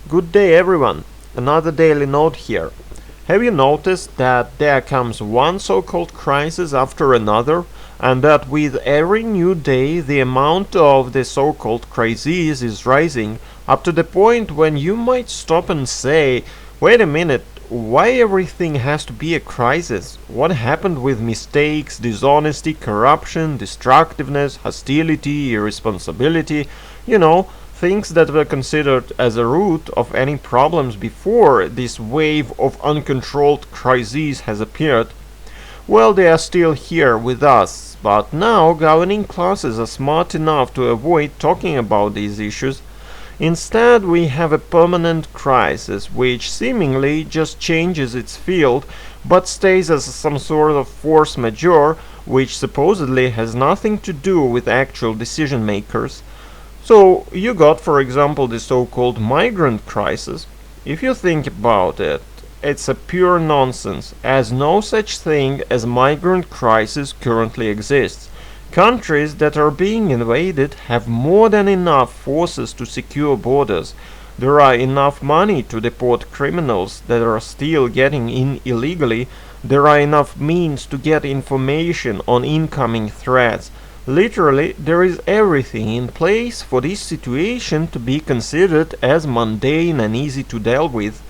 Good day everyone, another daily note here. Have you noticed that there comes one so-called crisis after another, and that with every new day the amount of the so-called crises is rising up to the point when you might stop and say, wait a minute, why everything has to be a crisis? What happened with mistakes, dishonesty, corruption, destructiveness, hostility, irresponsibility, things that were considered as a root of any problems before this wave of uncontrolled crises has appeared? Well, they are still here with us, but now governing classes are smart enough to avoid talking about these issues. Instead, we have a permanent crisis which seemingly just changes its field but stays as some sort of force majeure which supposedly has nothing to do with actual decision makers. So you got, for example, the so-called migrant crisis. If you think about it, it's a pure nonsense, as no such thing as migrant crisis currently exists. Countries that are being invaded have more than enough forces to secure borders. There are enough money to deport criminals that are still getting in illegally. There are enough means to get information on incoming threats. Literally, there is everything in place for this situation to be considered as mundane and easy to deal with.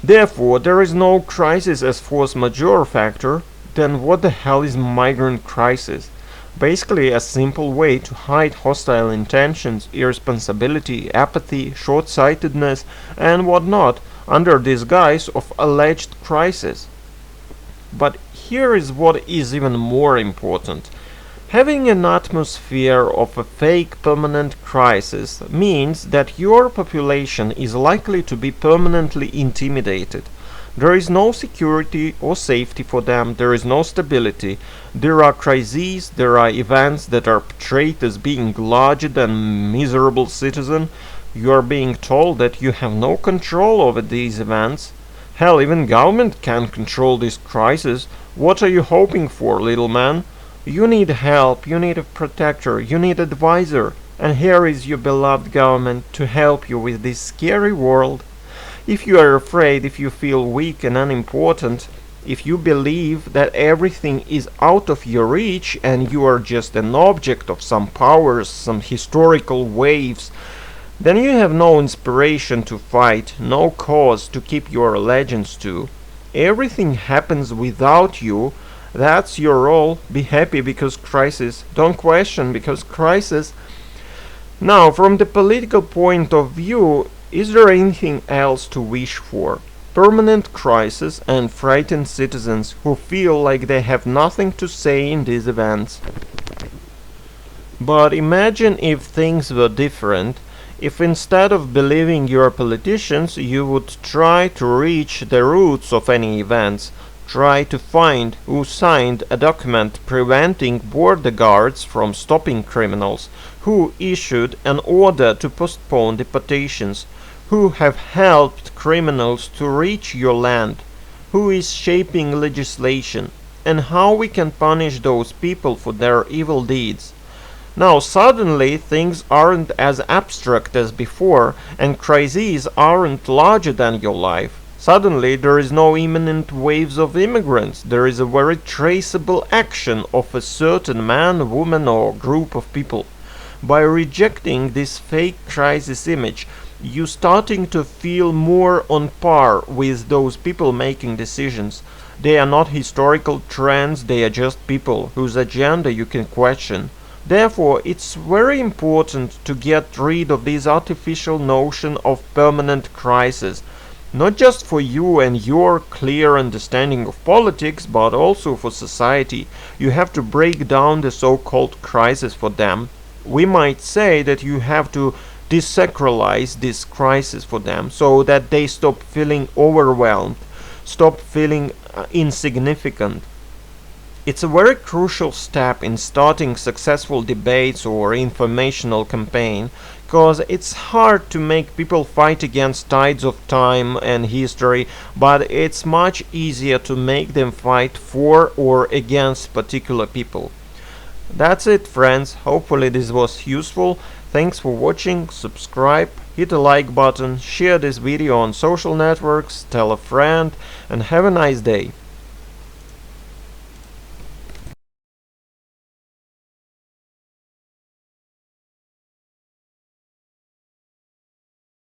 Therefore, there is no crisis as force majeure factor. Then what the hell is migrant crisis? Basically a simple way to hide hostile intentions, irresponsibility, apathy, short-sightedness, and whatnot under disguise of alleged crisis. But here is what is even more important. Having an atmosphere of a fake permanent crisis means that your population is likely to be permanently intimidated. There is no security or safety for them, there is no stability. There are crises, there are events that are portrayed as being larger than miserable citizen. You are being told that you have no control over these events. Hell, even government can't control this crisis. What are you hoping for, little man? You need help, you need a protector, you need an advisor. And here is your beloved government to help you with this scary world. If you are afraid, if you feel weak and unimportant, if you believe that everything is out of your reach and you are just an object of some powers, some historical waves, then you have no inspiration to fight, no cause to keep your allegiance to. Everything happens without you. That's your role. Be happy because crisis. Don't question because crisis. Now, from the political point of view, is there anything else to wish for? Permanent crisis and frightened citizens who feel like they have nothing to say in these events. But imagine if things were different, if instead of believing your politicians you would try to reach the roots of any events, try to find who signed a document preventing border guards from stopping criminals, who issued an order to postpone deportations, who have helped criminals to reach your land, who is shaping legislation, and how we can punish those people for their evil deeds. Now suddenly things aren't as abstract as before, and crises aren't larger than your life. Suddenly there is no imminent waves of immigrants, there is a very traceable action of a certain man, woman or group of people. By rejecting this fake crisis image, you starting to feel more on par with those people making decisions. They are not historical trends, they are just people whose agenda you can question. Therefore, it's very important to get rid of this artificial notion of permanent crisis, not just for you and your clear understanding of politics, but also for society. You have to break down the so-called crisis for them. We might say that you have to desacralize this crisis for them so that they stop feeling overwhelmed, stop feeling insignificant. It's a very crucial step in starting successful debates or informational campaign, because it's hard to make people fight against tides of time and history, but it's much easier to make them fight for or against particular people. That's it, friends. Hopefully this was useful. Thanks for watching, subscribe, hit a like button, share this video on social networks, tell a friend, and have a nice day.